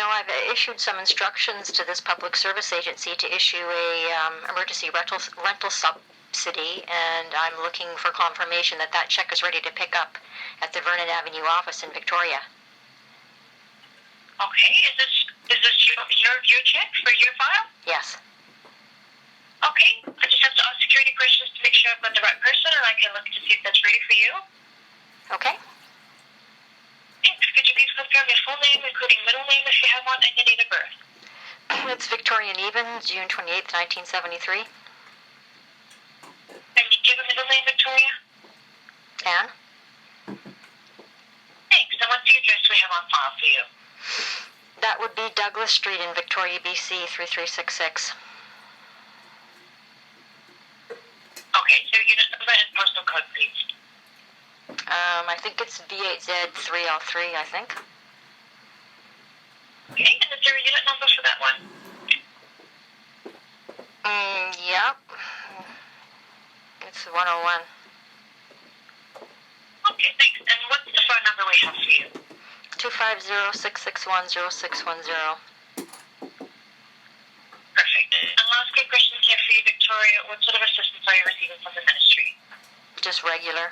No, I've issued some instructions to this public service agency to issue a emergency rental subsidy, and I'm looking for confirmation that that check is ready to pick up at the Vernon Avenue office in Victoria. Okay, is this your check for your file? Yes. Okay, I just have to ask security questions to make sure I've got the right person, and I can look to see if that's ready for you. Okay. Could you please confirm your full name, including middle name if you have one, and your date of birth? It's Victoria Nevens, June 28th, 1973. And you give a middle name, Victoria? Anne? Thanks. And what's the address we have on file for you? That would be Douglas Street in Victoria, BC, 3366. Okay, so unit number and postal code, please. I think it's V8Z3L3, I think. Okay, and is there a unit number for that one? Yep. It's 101. Okay, thanks. And what's the phone number we have for you? 250-661-0610. Perfect. And last quick question here for you, Victoria. What sort of assistance are you receiving from the ministry? Just regular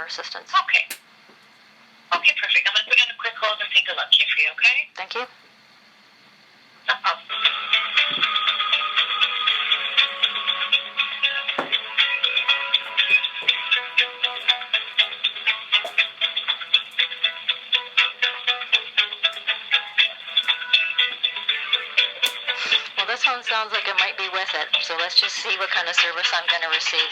assistance. Okay. Okay, perfect. I'm going to put in a quick hold and take a look here for you, okay? Thank you. No problem. Well, this one sounds like it might be with it, so let's just see what kind of service I'm going to receive.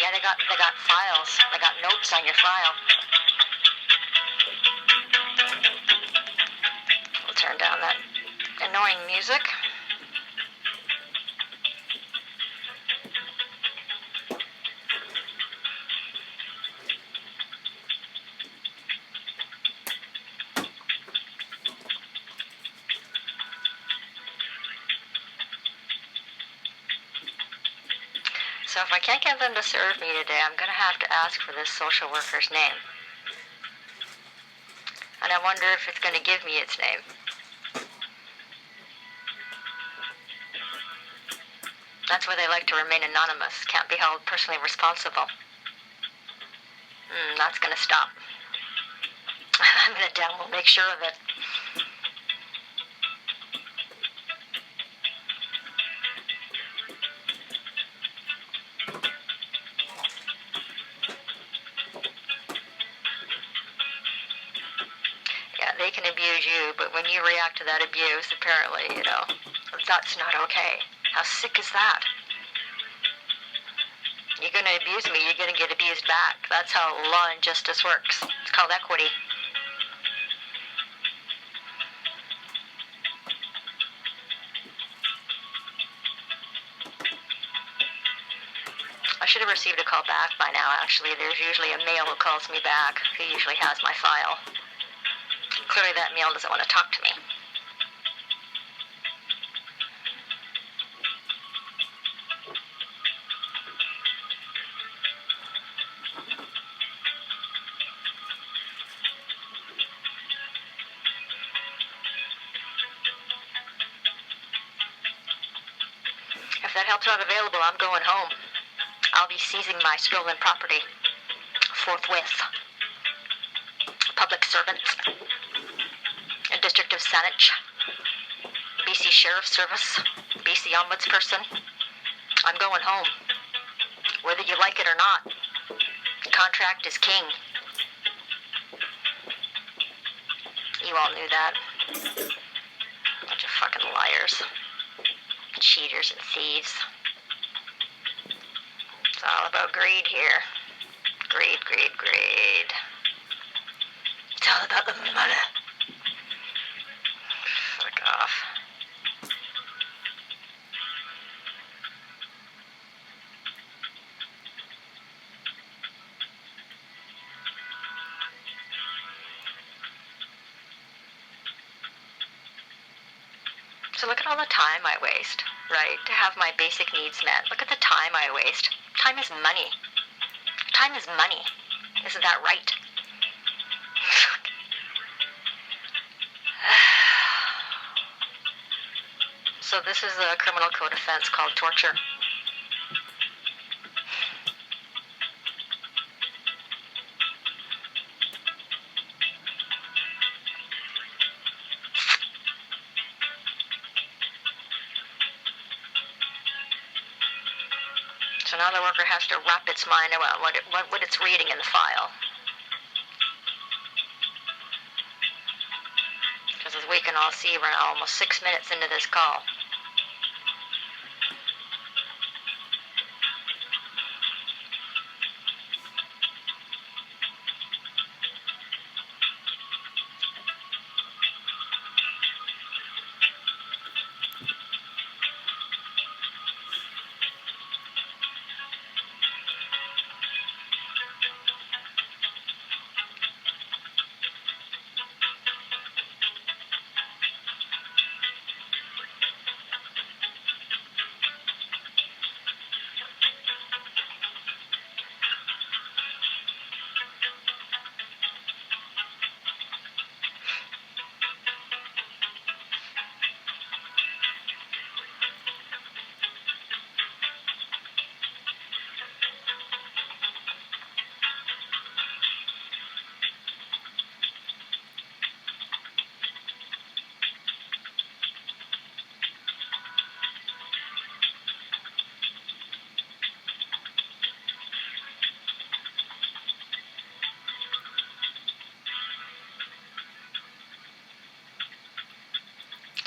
Yeah, they got files. They got notes on your file. We'll turn down that annoying music. So if I can't get them to serve me today, I'm going to have to ask for this social worker's name. And I wonder if it's going to give me its name. That's why they like to remain anonymous. Can't be held personally responsible. That's going to stop. I'm going to download, make sure of it. They can abuse you, but when you react to that abuse, apparently, that's not okay. How sick is that? You're going to abuse me, you're going to get abused back. That's how law and justice works. It's called equity. I should have received a call back by now, actually. There's usually a male who calls me back, who usually has my file. Clearly that male doesn't want to talk to me. If that help's not available, I'm going home. I'll be seizing my stolen property forthwith. Public servants. A District of SATANIC, BC Sheriff's Service, BC Ombudsperson. I'm going home, whether you like it or not. Contract is king. You all knew that. Bunch of fucking liars, cheaters and thieves. It's all about greed here. Greed, greed, greed. It's all about the money. Fuck off. So look at all the time I waste, right, to have my basic needs met. Look at the time I waste. Time is money. Time is money. Isn't that right? this is a criminal code offense called torture. So now the worker has to wrap its mind around what it's reading in the file. Because as we can all see, we're now almost 6 minutes into this call.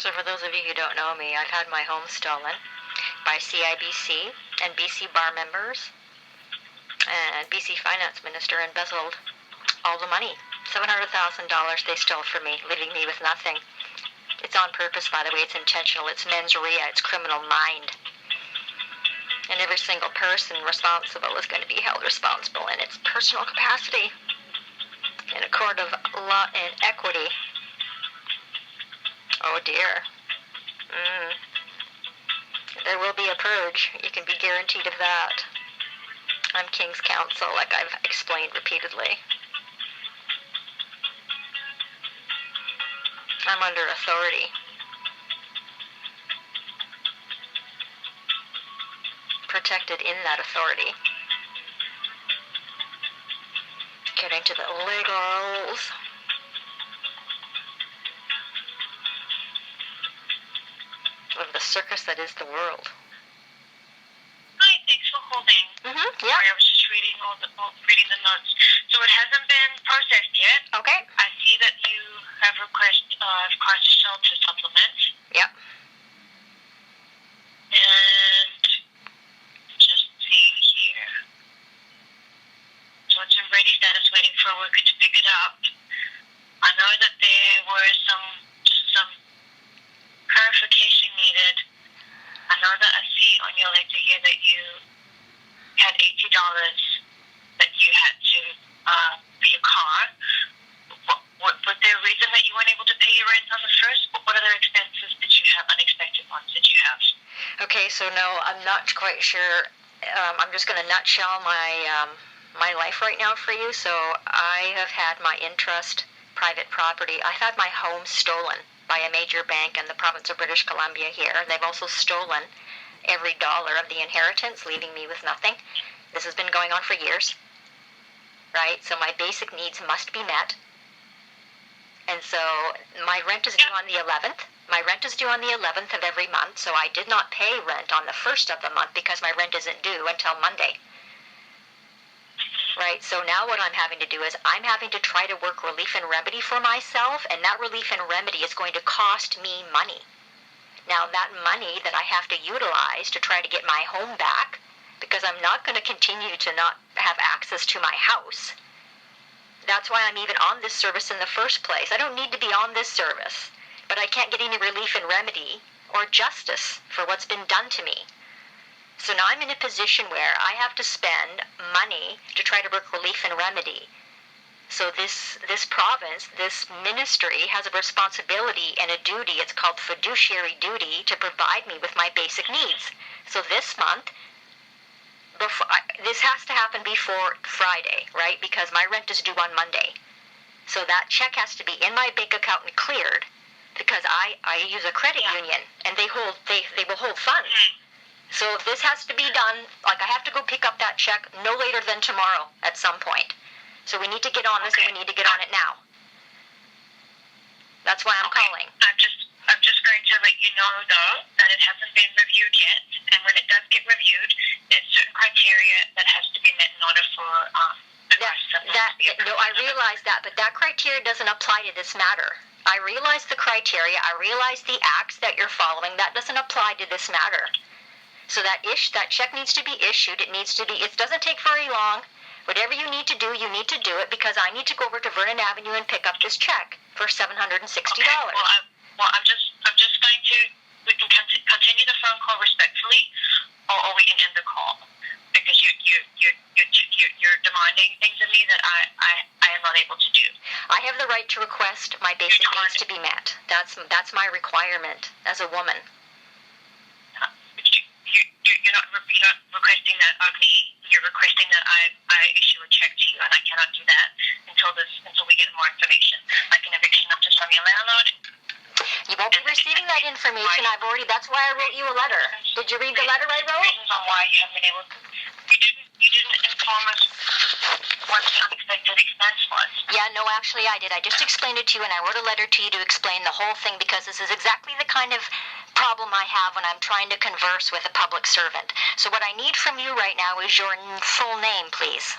So for those of you who don't know me, I've had my home stolen by CIBC and BC bar members, and BC finance minister embezzled all the money. $700,000 they stole from me, leaving me with nothing. It's on purpose, by the way. It's intentional. It's mens rea. It's criminal mind. And every single person responsible is going to be held responsible in its personal capacity in a court of law and equity. Oh dear. There will be a purge. You can be guaranteed of that. I'm King's Counsel, like I've explained repeatedly. I'm under authority. Protected in that authority. Getting to the legals. Of the circus that is the world. Hi, thanks for holding. Yeah. Sorry, I was just reading the notes. So it hasn't been processed yet. Okay. I see that you have requested crisis shelter supplement. Yep. And just seeing here. So it's in ready status, waiting for a worker to pick it up. I know that there were some clarification needed. I know that I see on your letter here that you had $80 that you had to for your car. Was there a reason that you weren't able to pay your rent on the first? What other expenses did you have, unexpected ones did you have? Okay, so no, I'm not quite sure. I'm just going to nutshell my life right now for you. So I have had my interest, private property. I've had my home stolen by a major bank in the province of British Columbia here. They've also stolen every dollar of the inheritance, leaving me with nothing. This has been going on for years, right? So my basic needs must be met. And so my rent is due on the 11th. My rent is due on the 11th of every month, so I did not pay rent on the 1st of the month because my rent isn't due until Monday. Right, so now what I'm having to do is I'm having to try to work relief and remedy for myself, and that relief and remedy is going to cost me money. Now that money that I have to utilize to try to get my home back, because I'm not going to continue to not have access to my house. That's why I'm even on this service in the first place. I don't need to be on this service, but I can't get any relief and remedy or justice for what's been done to me. So now I'm in a position where I have to spend money to try to work relief and remedy. So this province, this ministry has a responsibility and a duty, it's called fiduciary duty, to provide me with my basic needs. So this month, this has to happen before Friday, right? Because my rent is due on Monday. So that check has to be in my bank account and cleared because I use a credit union, and they will hold funds. So if this has to be done, like I have to go pick up that check no later than tomorrow at some point. So we need to get on this, and we need to get on it now. That's why I'm calling. I'm just going to let you know, though, that it hasn't been reviewed yet, and when it does get reviewed, there's certain criteria that has to be met in order for the person to be approved. No, I realize that, but that criteria doesn't apply to this matter. I realize the criteria. I realize the acts that you're following. That doesn't apply to this matter. So that check needs to be issued. It doesn't take very long. Whatever you need to do it, because I need to go over to Vernon Avenue and pick up this check for $760. Okay. Well, I'm just going to. We can continue the phone call respectfully, or we can end the call, because you're demanding things of me that I am not able to do. I have the right to request my basic needs to be met. That's my requirement as a woman. You're not requesting that of me. You're requesting that I issue a check to you, and I cannot do that until we get more information, like an eviction notice from your landlord. You won't be receiving that information. That's why I wrote you a letter. Did you read the letter I wrote? Reasons on why you haven't been able to. You didn't inform us what the unexpected expense was. Yeah, no, actually I did. I just explained it to you, and I wrote a letter to you to explain the whole thing, because this is exactly the kind of problem I have when I'm trying to converse with a public servant. So what I need from you right now is your full name, please.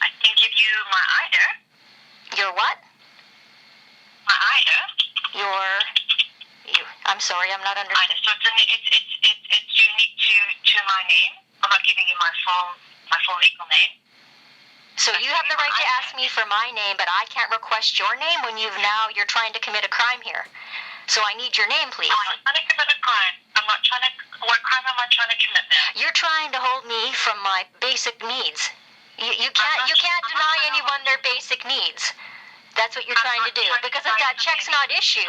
I can give you my ID. Your what? My ID. I'm sorry, I'm not understanding. So it's unique to my name. I'm not giving you my full legal name. So you have the right to ask me for my name, but I can't request your name when you're trying to commit a crime here. So I need your name, please. I'm not trying to commit a crime. What crime am I trying to commit now? You're trying to hold me from my basic needs. You can't deny anyone their basic needs. That's what you're trying to do. Because if that check's not issued,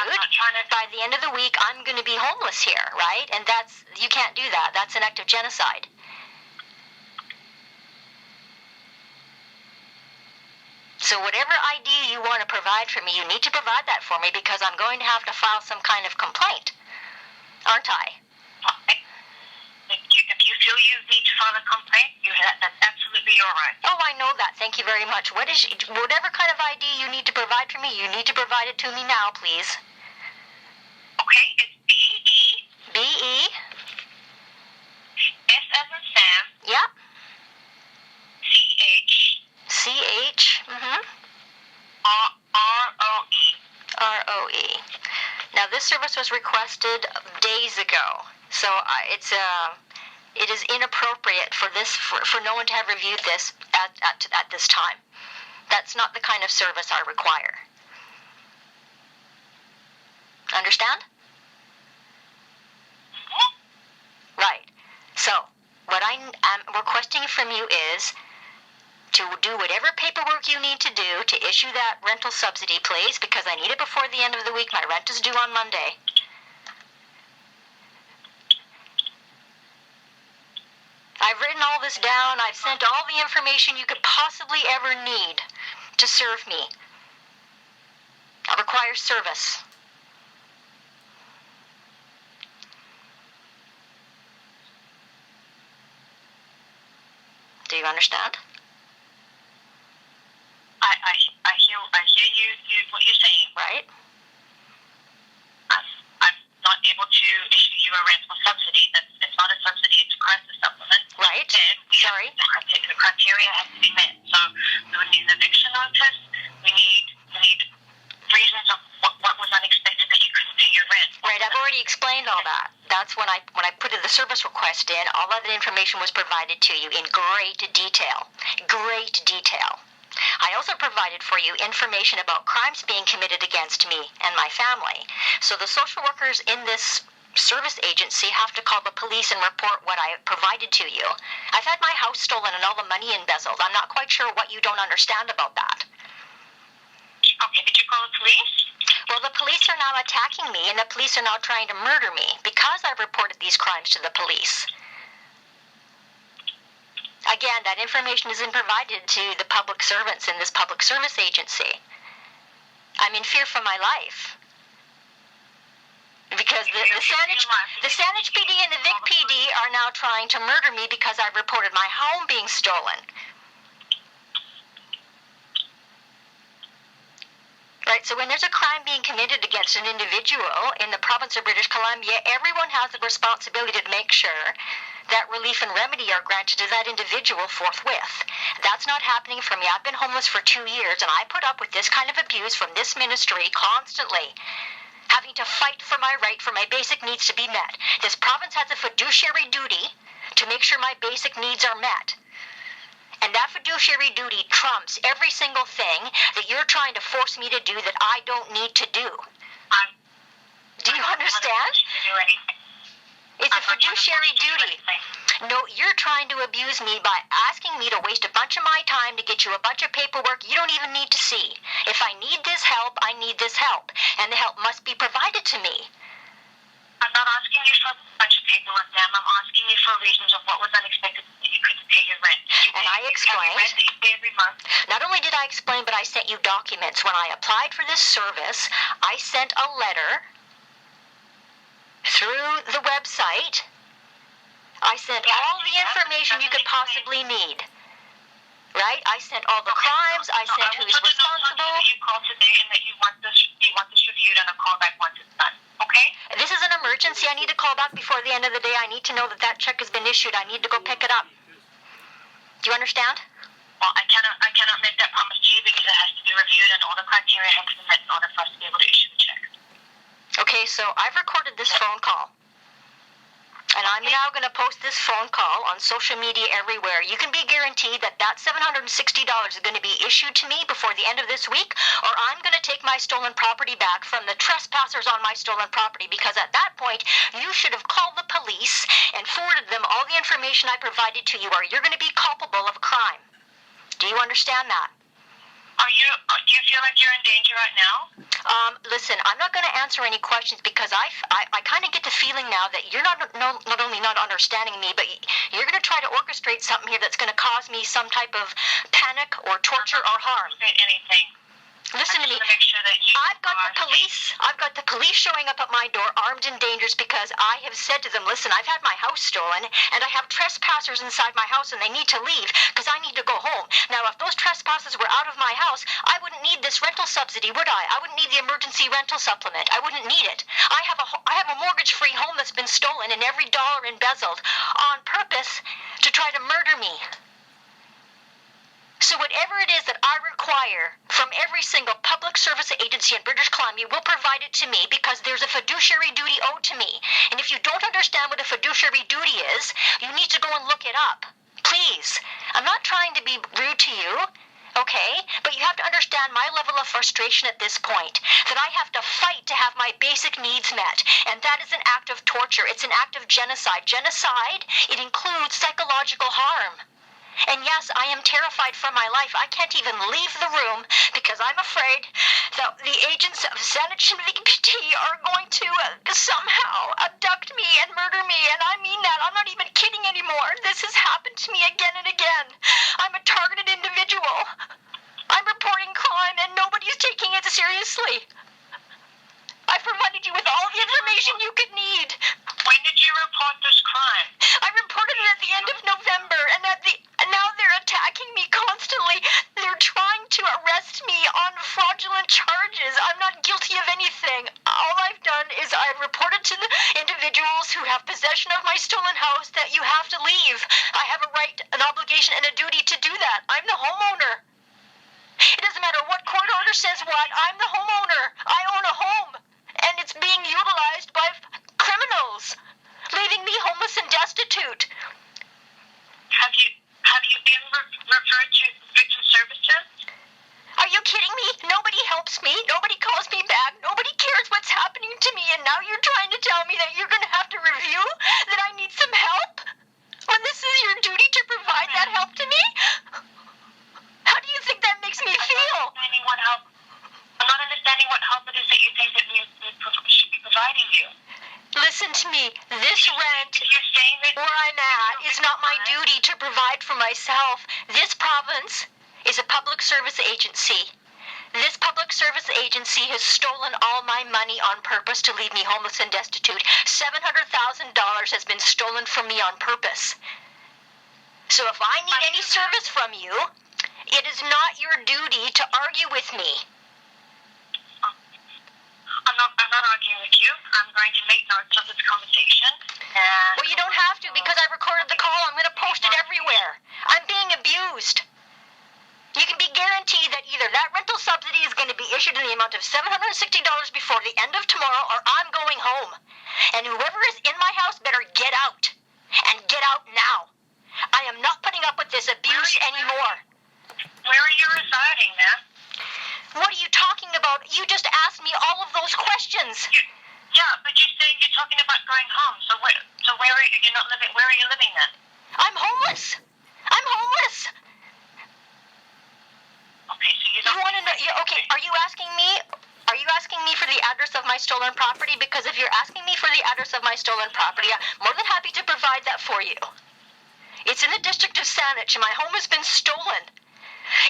by the end of the week, I'm going to be homeless here, right? And you can't do that. That's an act of genocide. So whatever ID you want to provide for me, you need to provide that for me, because I'm going to have to file some kind of complaint, aren't I? If you feel you need to file a complaint, that's absolutely your right. Oh, I know that. Thank you very much. Whatever kind of ID you need to provide for me, you need to provide it to me now, please. Okay, it's B-E. B-E. S as in Sam. Yep. C-H. C-H. Mm-hmm. R-O-E. R-O-E. Now, this service was requested days ago, so it is inappropriate for no one to have reviewed this at this time. That's not the kind of service I require. Understand? Mm-hmm. Right. So, what I am requesting from you is to do whatever paperwork you need to do to issue that rental subsidy, please, because I need it before the end of the week. My rent is due on Monday. I've written all this down. I've sent all the information you could possibly ever need to serve me. I require service. Do you understand? I hear you what you're saying. Right. I'm not able to issue you a rental subsidy. It's not a subsidy. It's a crisis supplement. Right. Sorry. The criteria has to be met. So we would need an eviction notice. We need reasons of what was unexpected that you couldn't pay your rent. Right. I've already explained all that. That's when I put the service request in. All of the information was provided to you in great detail. Great detail. I also provided for you information about crimes being committed against me and my family. So the social workers in this service agency have to call the police and report what I provided to you. I've had my house stolen and all the money embezzled. I'm not quite sure what you don't understand about that. Okay, did you call the police? Well, the police are now attacking me, and the police are now trying to murder me because I've reported these crimes to the police. Again, that information isn't provided to the public servants in this public service agency. I'm in fear for my life. Because the SATANIC PD and the Vic PD are now trying to murder me because I've reported my home being stolen. Right, so when there's a crime being committed against an individual in the province of British Columbia, everyone has the responsibility to make sure that relief and remedy are granted to that individual forthwith. That's not happening for me. I've been homeless for 2 years, and I put up with this kind of abuse from this ministry constantly, having to fight for my right for my basic needs to be met. This province has a fiduciary duty to make sure my basic needs are met. And that fiduciary duty trumps every single thing that you're trying to force me to do that I don't need to do. Do you understand? It's a fiduciary duty. No, you're trying to abuse me by asking me to waste a bunch of my time to get you a bunch of paperwork you don't even need to see. If I need this help, I need this help. And the help must be provided to me. I'm not asking you for a bunch of paperwork, ma'am. I'm asking you for reasons of what was unexpected that you couldn't pay your rent. And I explained. Rent that you pay every month. Not only did I explain, but I sent you documents. When I applied for this service, I sent a letter through the website. I sent all the information you could possibly need. Right? I sent all the crimes. I sent who's responsible. You called today and that you want this reviewed and a callback once it's done. Okay? This is an emergency. I need to call back before the end of the day. I need to know that that check has been issued. I need to go pick it up. Do you understand? Well, I cannot make that promise to you because it has to be reviewed and all the criteria have to be met in order for us to be able to issue the check. Okay, so I've recorded this phone call. And I'm now going to post this phone call on social media everywhere. You can be guaranteed that that $760 is going to be issued to me before the end of this week, or I'm going to take my stolen property back from the trespassers on my stolen property, because at that point, you should have called the police and forwarded them all the information I provided to you, or you're going to be culpable of a crime. Do you understand that? Do you feel like you're in danger right now? Listen, I'm not going to answer any questions because I kind of get the feeling now that you're not only not understanding me, but you're going to try to orchestrate something here that's going to cause me some type of panic or torture or harm. Anything. Listen to me. Make sure that I've got the police showing up at my door armed and dangerous because I have said to them, listen, I've had my house stolen and I have trespassers inside my house and they need to leave because I need to go home. Now, if those trespassers were out of my house, I wouldn't need this rental subsidy, would I? I wouldn't need the emergency rental supplement. I wouldn't need it. I have a mortgage-free home that's been stolen and every dollar embezzled on purpose to try to murder me. So whatever it is that I require from every single public service agency in British Columbia will provide it to me because there's a fiduciary duty owed to me. And if you don't understand what a fiduciary duty is, you need to go and look it up. Please. I'm not trying to be rude to you, okay? But you have to understand my level of frustration at this point, that I have to fight to have my basic needs met. And that is an act of torture. It's an act of genocide. Genocide, it includes psychological harm. And yes, I am terrified for my life. I can't even leave the room because I'm afraid that the agents of SATANIC and VPT are going to somehow abduct me and murder me. And I mean that. I'm not even kidding anymore. This has happened to me again and again. I'm a targeted individual. I'm reporting crime and nobody's taking it seriously. I've provided you with all the information you could need. When did you report this crime? I reported it at the end of November, and now they're attacking me constantly. They're trying to arrest me on fraudulent charges. I'm not guilty of anything. All I've done is I've reported to the individuals who have possession of my stolen house that you have to leave. I have a right, an obligation, and a duty to do that. I'm the homeowner. It doesn't matter what court order says what. I'm the homeowner. I own a home, and it's being utilized by criminals, leaving me homeless and destitute. Have you been referred to victim services? Are you kidding me? Nobody helps me. Nobody calls me back. Nobody cares what's happening to me. And now you're trying to tell me that you're going to have to review that I need some help? When this is your duty to provide that help to me? How do you think that makes me feel? I'm not understanding what help it is that you think that we should be providing you. Listen to me. This rent where I'm at is not my duty to provide for myself. This province is a public service agency. This public service agency has stolen all my money on purpose to leave me homeless and destitute. $700,000 has been stolen from me on purpose. So if I need any service from you, it is not your duty to argue with me. I'm not arguing with you. I'm going to make notes of this conversation. Well, you don't have to because I recorded the call. I'm going to post it everywhere. I'm being abused. You can be guaranteed that either that rental subsidy is going to be issued in the amount of $760 before the end of tomorrow, or I'm going home. And whoever is in my house better get out. And get out now. I am not putting up with this abuse anymore. Where are you residing, ma'am? What are you talking about? You just asked me all of those questions. Yeah, but you're talking about going home. So where are you? You're not living. Where are you living then? I'm homeless. I'm homeless. Okay, so you don't. You want to know? Okay, are you asking me? Are you asking me for the address of my stolen property? Because if you're asking me for the address of my stolen property, I'm more than happy to provide that for you. It's in the district of Saanich, and my home has been stolen.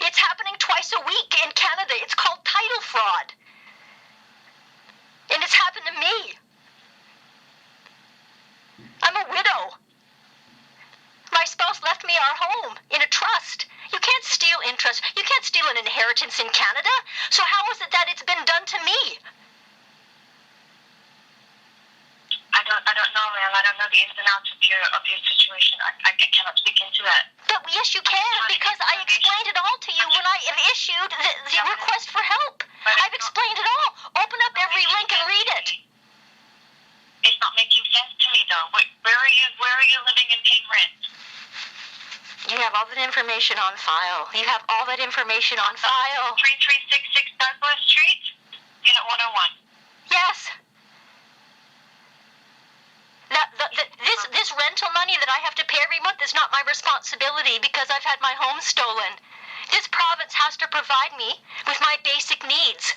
It's happening twice a week in Canada. It's called title fraud. And it's happened to me. I'm a widow. My spouse left me our home in a trust. You can't steal interest. You can't steal an inheritance in Canada. So how is it that it's been done to me? I don't know, ma'am. I don't know the ins and outs of your situation. I cannot speak into that. But yes, you can, because I explained it all to you when I have issued the request for help. I've explained it all. Open up every link and read it. It's not making sense to me, though. Where are you living and paying rent? You have all that information on file. You have all that information on file. 3366 Douglas Street, Unit 101. Yes. This rental money that I have to pay every month is not my responsibility because I've had my home stolen. This province has to provide me with my basic needs.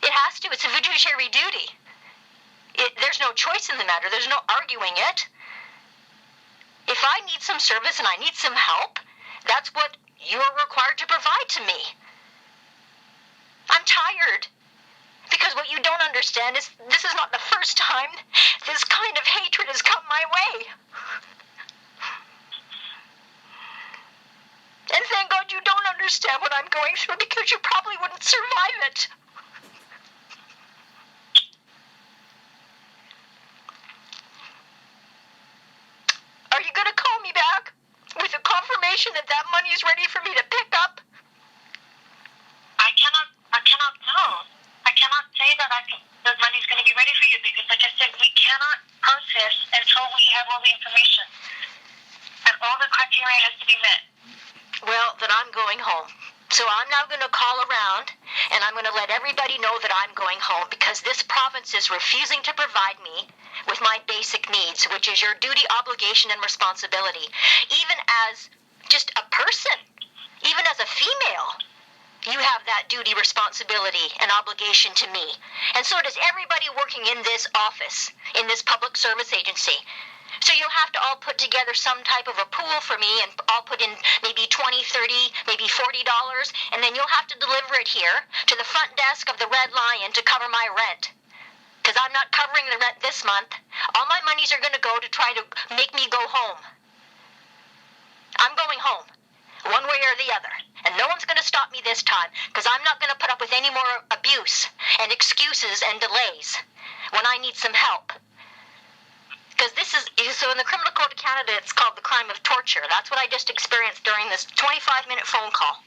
It has to. It's a fiduciary duty. There's no choice in the matter. There's no arguing it. If I need some service and I need some help, that's what you're required to provide to me. I'm tired. Because what you don't understand is this is not the first time this kind of hatred has come my way. And thank God you don't understand what I'm going through because you probably wouldn't survive it. Are you going to call me back with a confirmation that that money is ready for me to pick up? I cannot know. I cannot say that the money's going to be ready for you because, like I said, we cannot process until we have all the information. And all the criteria has to be met. Well, then I'm going home. So I'm now going to call around, and I'm going to let everybody know that I'm going home because this province is refusing to provide me with my basic needs, which is your duty, obligation, and responsibility. Even as just a person, even as a female, you have that duty, responsibility, and obligation to me. And so does everybody working in this office, in this public service agency. So you'll have to all put together some type of a pool for me and I'll put in maybe $20, $30, maybe $40, and then you'll have to deliver it here to the front desk of the Red Lion to cover my rent. Because I'm not covering the rent this month. All my monies are going to go to try to make me go home. I'm going home, one way or the other. And no one's going to stop me this time because I'm not going to put up with any more abuse and excuses and delays when I need some help. Because so in the Criminal Code of Canada, it's called the crime of torture. That's what I just experienced during this 25-minute phone call.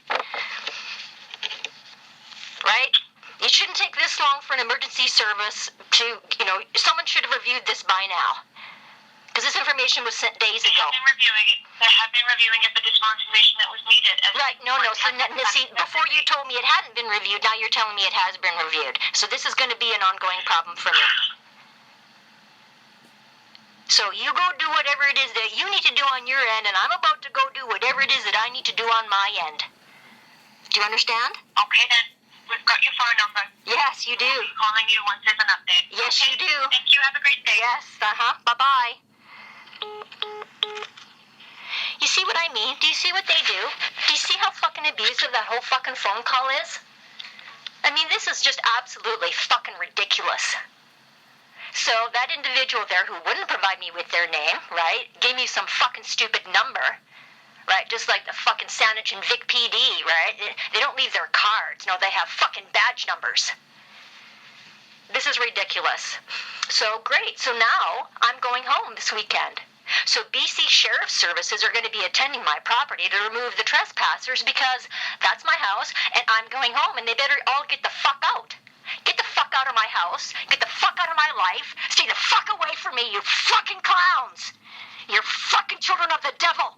Right? It shouldn't take this long for an emergency service to, someone should have reviewed this by now. Because this information was sent days ago. They have been reviewing it, but there's more information that was needed. Right, no. So, see, before you told me it hadn't been reviewed, now you're telling me it has been reviewed. So this is going to be an ongoing problem for me. So you go do whatever it is that you need to do on your end, and I'm about to go do whatever it is that I need to do on my end. Do you understand? Okay, then. We've got your phone number. Yes, you do. I'll be calling you once there's an update. Yes, okay. You do. Thank you. Have a great day. Yes, Bye-bye. You see what I mean? Do you see what they do? Do you see how fucking abusive that whole fucking phone call is? I mean, this is just absolutely fucking ridiculous. So that individual there who wouldn't provide me with their name, right, gave me some fucking stupid number, right, just like the fucking SATANIC and Vic PD, right? They don't leave their cards. No, they have fucking badge numbers. This is ridiculous. So great. So now I'm going home this weekend. So BC Sheriff's Services are going to be attending my property to remove the trespassers because that's my house and I'm going home and they better all get the fuck out. Get the fuck out of my house. Get the fuck out of my life. Stay the fuck away from me, you fucking clowns. You're fucking children of the devil.